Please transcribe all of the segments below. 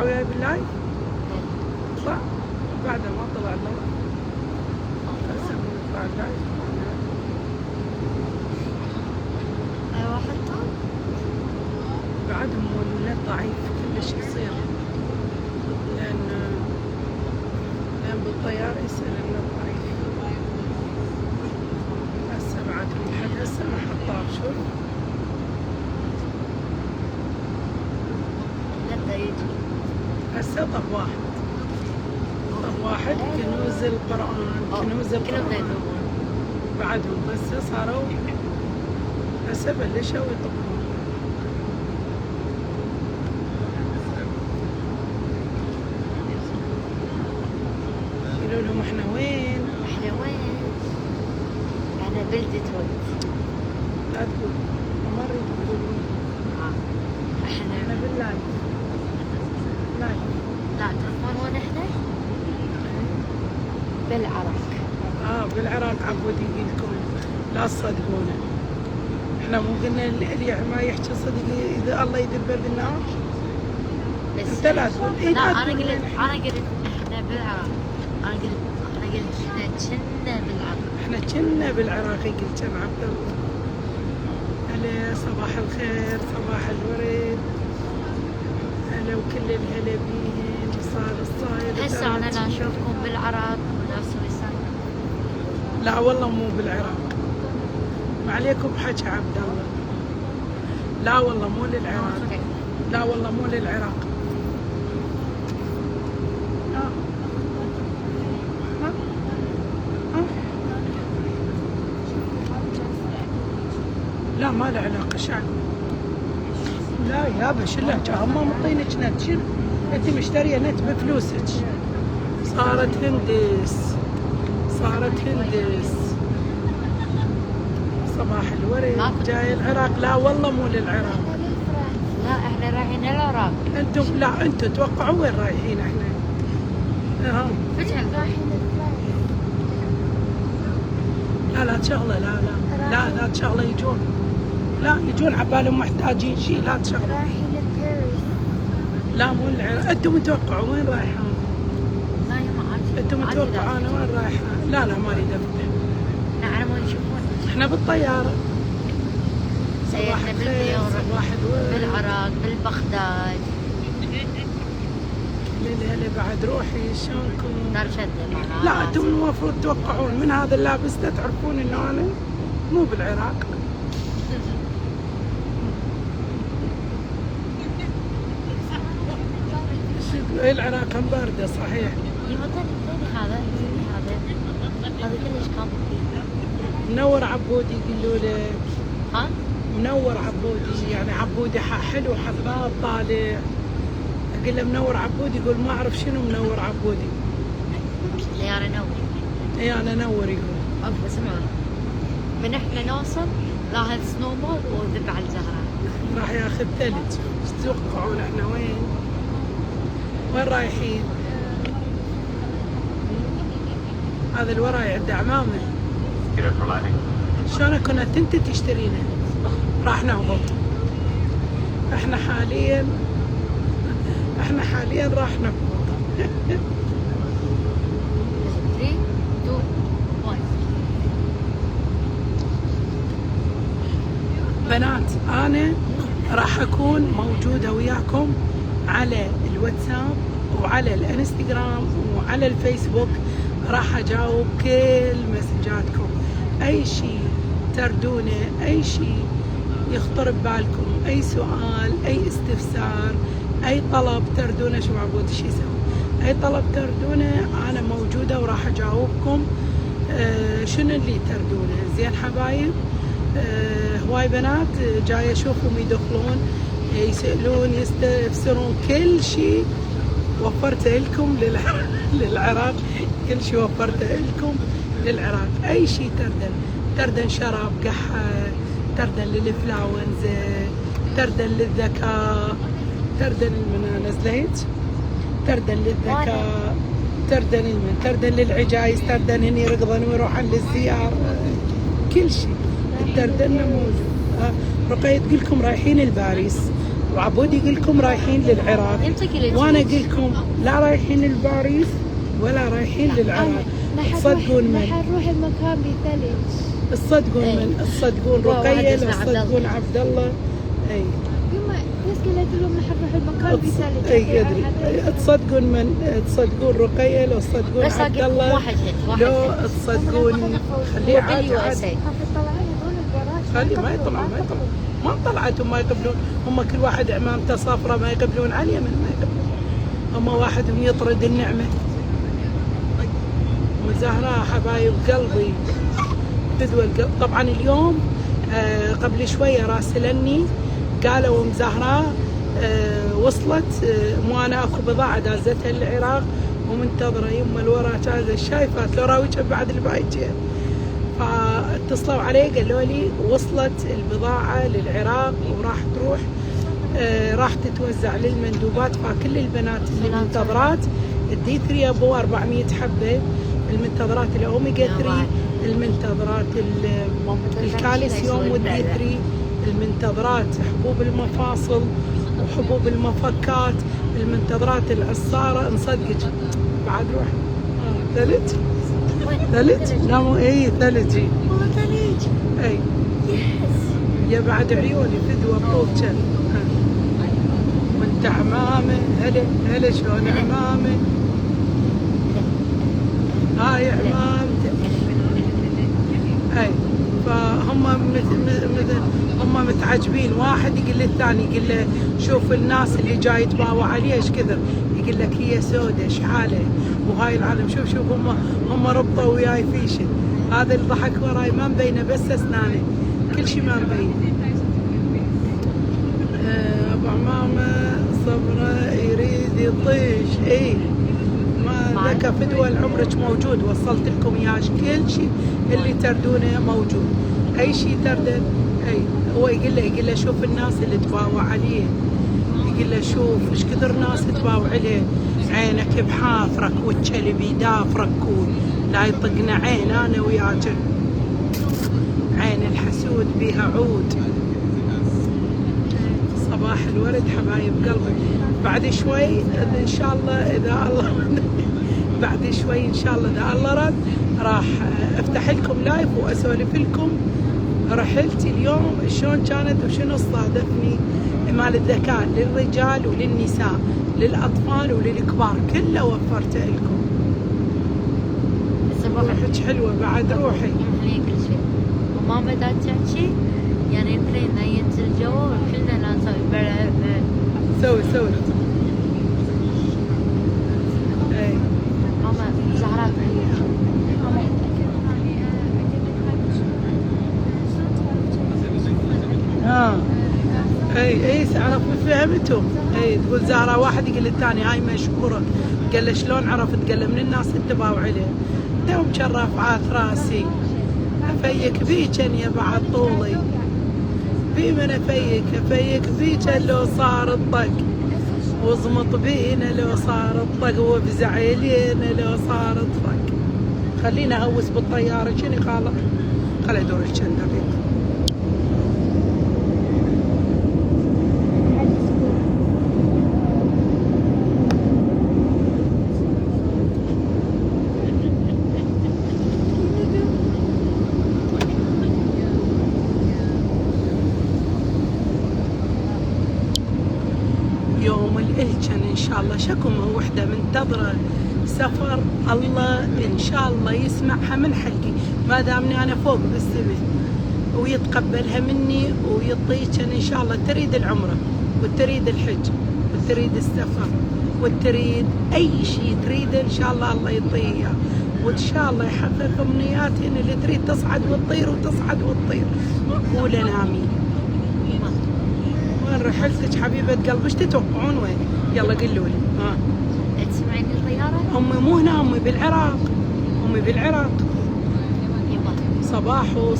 وياي باللايف؟ اطلع بعد ما طلع لا هسه نطلع اللايف. ايوه حتى بعد مو النت ضعيف كلش يصير، لان بالطيارة يصير النت ضعيف. هسه بعد لحد هسه ما حطاه. شوف لا يجي هسه طب واحد كنوز القرآن، كنوز كلهم القرآن يدومون. بعدهم هسه صاروا هسه بلشوا يطبون. يقولوا لهم احنا وين؟ احنا وين؟ انا بلدة لا تقول ما اريد تقولون. احنا احنا باللايف لايف. لا تعرفون وين احنا؟ بالعراق. بالعراق. عبود يقول لكم لا تصدقونه، احنا مو قلنا اللي ما يحكي صدق اذا الله يدبه بالنار. بس انت لا تقول لا انا قلت احنا بالعراق. انا قلت احنا كنا بالعراق. احنا كنا بالعراق. يقول كان عبد الله. هلا صباح الخير، صباح الورد، هلا وكل الهلا بيهن وصار الصاير. هسه انا لا اشوفكم بالعراق ولا سويسرا. لا والله مو بالعراق، ما عليكم بحكي عبد الله. لا والله مو للعراق، لا والله مو للعراق. لا ما له علاقة شعب. لا يابا شلها هم مطينك نت. شنو انت مشتريه نت بفلوسك؟ صارت هندس، صارت هندس. صباح الورد. جاي العراق؟ لا والله مو للعراق. لا احنا رايحين العراق. انتم لا انتم توقعوا وين رايحين احنا؟ لا تشغله. لا تشغله. يجون، لا يجون عبالهم محتاجين شيء. لا تشغله. رايحين لباريس. لا مو العراق. انتم متوقعوا وين رايحين؟ لا يا ما عارف. انتم متوقعوا انا وين رايحين؟ لا ما اريد افتح. نعم ما يشوفون. احنا بالطيارة. صباح احنا الخير، بالطيارة. صباح الورد. بالعراق بالبغداد. هلا بعد روحي شلونكم؟ دار شدة معنا. لا انتم المفروض توقعون من هذا اللابس ده تعرفون انه انا مو بالعراق. العراق هم باردة صحيح. هذا كلش كان منور عبودي يقولوا له. ها؟ منور عبودي يعني عبودي حلو حباب طالع. اقول له منور عبودي، يقول ما اعرف شنو منور عبودي. يا انا نور. اي انا نور يقول. عفوا اسمع، من احنا نوصل لاحظ سنوبول وذب على الزهراء. راح ياخذ ثلج. ايش تتوقعون احنا وين رايحين؟ هذا اللي وراي عنده عمامه. شلون كنت انت تشترينه؟ راح نهبط. احنا حاليا راح نهبط. 3 2 1. بنات انا راح اكون موجوده وياكم على الواتساب وعلى الانستغرام وعلى الفيسبوك. راح اجاوب كل مسجاتكم، اي شيء تردونه، اي شيء يخطر ببالكم، اي سؤال، اي استفسار، اي طلب تردونه. شو عبود شو يسوي؟ اي طلب تردونه انا موجوده وراح اجاوبكم. شنو اللي تردونه؟ زين حبايب. هواي بنات جاي اشوفهم يدخلون يسألون يستفسرون كل شيء وفرته لكم للعراق. كل شيء وفرته لكم للعراق. اي شيء تردن شراب، قحة، تردن للانفلونزا، تردن للذكاء، تردن المنا نزلت، تردن للذكاء، تردن للعجايز، تردن هني يرقضن ويروحن للزيارة. كل شيء التردن موجود. رقية تقول لكم رايحين لباريس وعبود يقول لكم رايحين للعراق، وانا اقول لكم لا رايحين لباريس ولا رايحين للعراق. تصدقون من؟ نروح المكان بثلج. تصدقون من؟ تصدقون رقية لو تصدقون عبد الله. اي يما بس قلت لهم نروح المكان بثلج. اي ادري. تصدقون من؟ تصدقون رقية لو تصدقون عبد الله، لو تصدقون خليه عادي عادي. خلي ما يطلعون ما طلعتهم ما يقبلون. هم كل واحد عمامته صفرة ما يقبلون على اليمن، ما يقبلون. هم واحدهم يطرد النعمة. وزهراء حبايب قلبي فدوى القلب. طبعا اليوم قبل شوية راسلني قالوا ام زهراء وصلت، مو انا اكو بضاعة دازتها للعراق ومنتظرة يمه الورا جاهزة شايفات لو راويتها بعد البايجين. فاتصلوا علي قالوا لي وصلت البضاعة للعراق وراح تروح راح تتوزع للمندوبات. فكل البنات اللي منتظرات الدي 3 ابو 400 حبة، المنتظرات الاوميجا 3، المنتظرات الكالسيوم والدي 3، المنتظرات حبوب المفاصل وحبوب المفكات، المنتظرات العصارة. نصدقك بعد روح ثلج ثلج. لا مو اي ثلجي والله ثلج. اي يا بعد عيوني فدوى بطوبتك. وانت عمامه هلا شلون عمامه؟ هاي عمامته. اي فهم مثل هم متعجبين. واحد يقول للثاني يقول له شوف الناس اللي جاي يتباوع عليه ايش كثر، يقول لك هي سودة شحاله وهاي العالم شوف هم ربطوا وياي فيشه. هذا اللي ضحك وراي ما مبينه بس اسنانه، كل شيء ما مبين. ابو عمامه صبره يريد يطيش. اي ما لك فدوى عمرك موجود، وصلت لكم اياه كل شيء اللي تردونه موجود. اي شيء ترده. اي هو يقول له شوف الناس اللي تباوع عليه، يقول له شوف ايش كثر ناس تباوع عليه، عينك بحافرك والكلب يدافرك لا يطقنا عين انا وياك. عين الحسود بيها عود. صباح الورد حبايب قلبي. بعد شوي ان شاء الله اذا الله بعد شوي ان شاء الله اذا الله رد راح افتح لكم لايف واسولف لكم رحلتي اليوم شلون كانت وشنو صادفني مال الذكاء للرجال وللنساء للاطفال وللكبار كله وفرته لكم. روحك حلوه بعد روحي. كل شيء وماما دا تحكي يعني يمكن ينزل جو وكلنا لا نسوي سوي اي ماما زهراء اي عرف فهمتم. اي تقول زهراء واحد يقول للثاني هاي مشكوره، قال له شلون عرفت؟ قال له من الناس اللي تباوع عليه دوم كان رافعات راسي افيك بيجن يا بعد طولي بي من افيك بيجن لو صار الطق وزمط بينا لو صار الطق وافزع علينا لو صار الطق. خلينا اهوس بالطياره شنو خلي ادور كم دقيقه. يوم الإلجن إن شاء الله شكم وحدة منتظرة سفر الله إن شاء الله يسمعها من حلقي ما دامني أنا فوق بالسماء ويتقبلها مني ويعطيك إن شاء الله تريد العمرة وتريد الحج وتريد السفر وتريد أي شيء تريده إن شاء الله يعطيه إياه وإن شاء الله يحقق أمنياتي إن اللي تريد تصعد وتطير وتصعد وتطير. قولوا آمين. وين رحلتك حبيبة قلبي؟ ايش تتوقعون وين؟ يلا قولوا لي. تسمعين الطيارة؟ أمي مو هنا، أمي بالعراق. أمي بالعراق. صباحو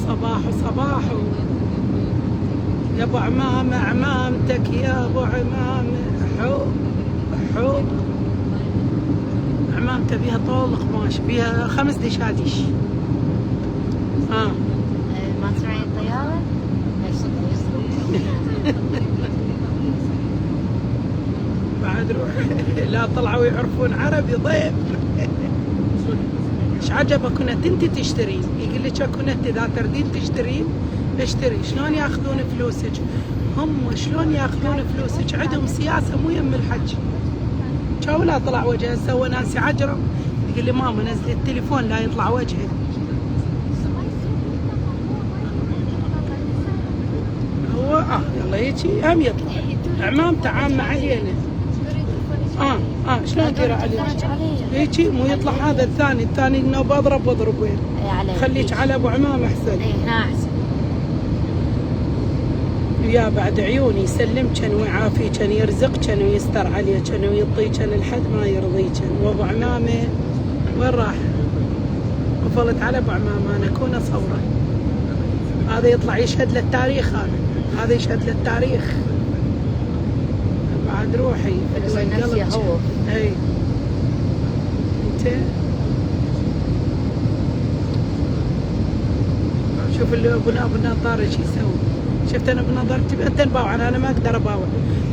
يا أبو عمامة عمامتك يا أبو عمامة حب عمامته بيها طول قماش بيها 5 دشاديش. ما تسمعين الطيارة؟ بعد روح لا طلعوا يعرفون عربي ضيف. ايش عجبك كنت انت تشترين؟ يقول لك كنت اذا تردين تشترين اشتري. شلون ياخذون فلوسك؟ هم شلون ياخذون فلوسك؟ عندهم سياسه مو يم الحكي. شو لا طلع وجهه سوى ناس عجرم. يقول لي ماما نزلي التليفون لا يطلع وجهك. هو يلا هيجي هم يطلع. عمام تعام علينا. شلون ترى عليك؟ هيجي مو يطلع هذا الثاني انه بضرب وين. خليك على ابو عمام احسن. اي هنا احسن. يا بعد عيوني يسلمكن ويعافيكن يرزقكن ويستر عليكن ويعطيكن لحد ما يرضيكن. وابو عمامه وين راح؟ قفلت على ابو عمامه انا كون اصوره. هذا يطلع يشهد للتاريخ. هذا يشهد للتاريخ. بعد روحي نفسي هو. اي انت شوف اللي ابو النظاره ايش يسوي. شفت انا بنظرتي انت نباوع انا ما اقدر اباوع.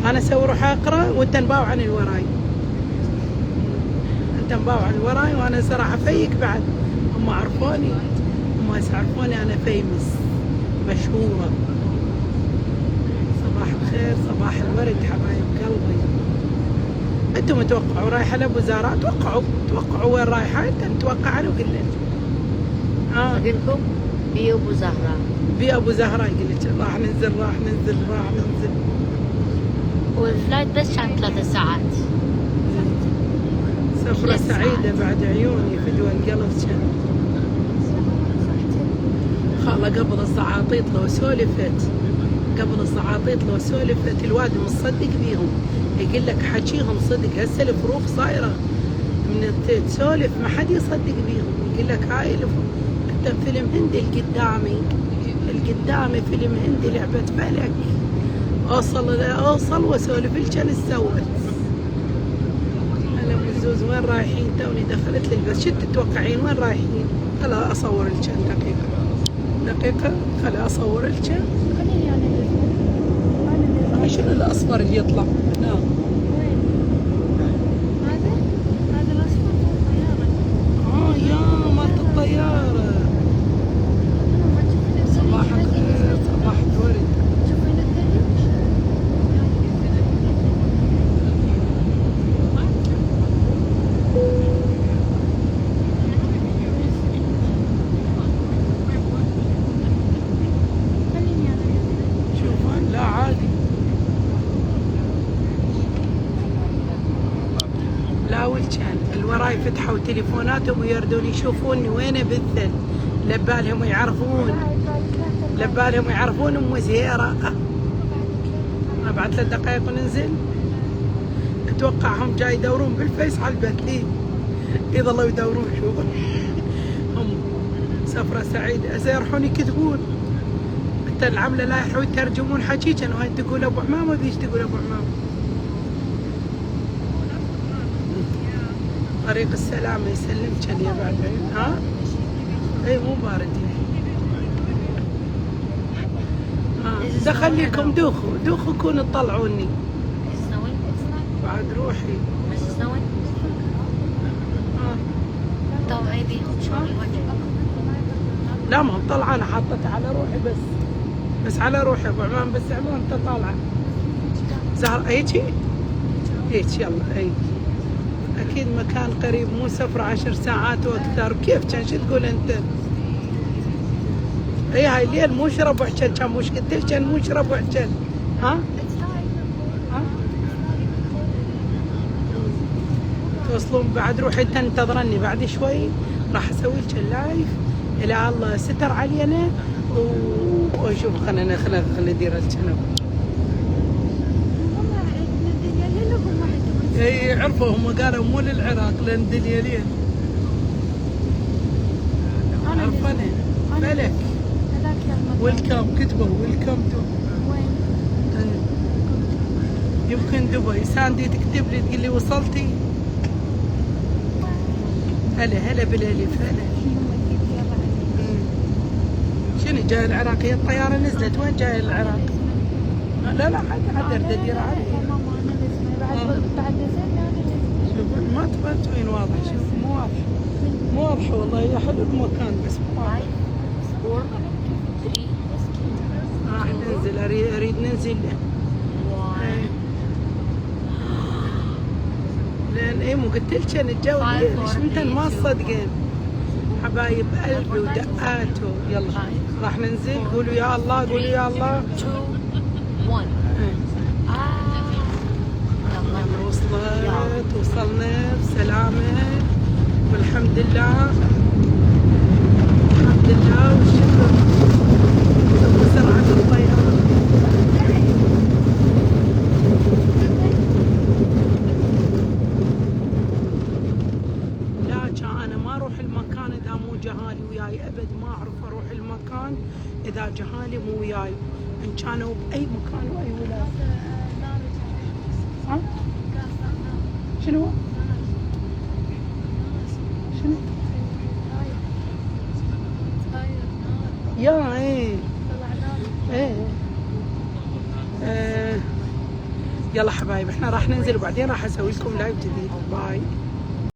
انا اسوي روح اقرا وانت نباوع عن الوراي. انت مباوع عن الوراي وانا صراحه فيك بعد. هم عرفوني. هم يعرفوني انا فيمس مشهوره. صباح الخير صباح الورد حبايب قلبي. انتم توقعوا رايحه لابو زهراء. توقعوا وين رايحه. انت متوقع انا وقل لك. اقول لكم بي ابو زهراء. بي ابو زهراء يقول لك راح ننزل. والفلايت بس كان 3 ساعات. سفرة سعيدة بعد عيوني فدوى القلب كان. خاله قبل الزعاطيط لو سولفت الواد مصدق بيهم. يقول لك حكيهم صدق. هسه الفروق صايرة من تسولف ما حد يصدق بيهم. يقول لك هاي انت فيلم هندي القدامي فيلم هندي لعبة فلك. اوصل واسولف لك ايش سوت. هلا بزوز وين رايحين؟ توني دخلت لي البس. شو تتوقعين وين رايحين؟ خلا اصور لك دقيقة خلا اصور لك. شنو الاصفر اللي يطلع؟ نعم. هذا الاصفر الطيارة. يا مالت الطيارة. صباح الخير صباح الورد. شوفان لا عادي. لا والكان الوراي فتحوا تليفوناتهم ويردون يشوفوني وين بالثل. لبالهم يعرفون ام زهيره. بعد 3 دقائق وننزل. اتوقعهم جاي يدورون بالفيس على البثلين. يظلوا يدورون شوف. هم سفره سعيده. يروحون يكتبون. انت العمله لا يروحون يترجمون حكيك. وهي تقول ابو عمام وذيش تقول ابو عمام. طريق السلامة يسلمك يا بعد عين. اي مو بارد. دخليكم دوخوا كونوا تطلعوني. بعد روحي. لا ما طلعة انا حطيتها على روحي بس على روحي ابو عمان. بس عمان انت طالعة زهر هيجي يلا. اي اكيد مكان قريب مو سفرة 10 ساعات واكثر. كيف كان شو تقول انت؟ اي هاي الليل مو شرب وحشن. كان مش قلت لك كان مو شرب وحشن. توصلون بعد روحي انت انتظرني بعد شوي. راح اسوي لك اللايف الى الله ستر علينا وشوف. خلينا ندير الجنب. اي عرفوا هم قالوا مو للعراق لان دليلين. عرفنا ملك. ويلكم كتبوا ويلكم تو. وين؟ يمكن دبي. ساندي تكتب لي تقول لي وصلتي. هلا بالالف هلا. شنو جاي العراق؟ هي الطياره نزلت. وين جاي العراق؟ لا حد دير علي. بعد نزلنا شوف ما تبين واضح، شوف مو واضح، مو واضح والله. هي حلو المكان بس مو واضح. 5 4 3 راح ننزل، اريد ننزل 1 لان ايه مو قلت لك انا الجو ليش متى ما تصدقين حبايب قلبي ودقاته. يلا راح ننزل، قولوا يا الله، قولوا يا الله. 2 1 يلا وصلنا بسلامة والحمد لله، الحمد لله والشكر. سرعة الطيارة. لا أنا ما أروح المكان إذا مو جهالي وياي أبد، ما أعرف أروح المكان إذا جهالي مو وياي، إن كانوا بأي مكان وأي ولاية. ها؟ شنو؟ شنو؟ يا ايه ايه يلا حبايب احنا راح ننزل وبعدين راح اسوي لكم لايف جديد. باي.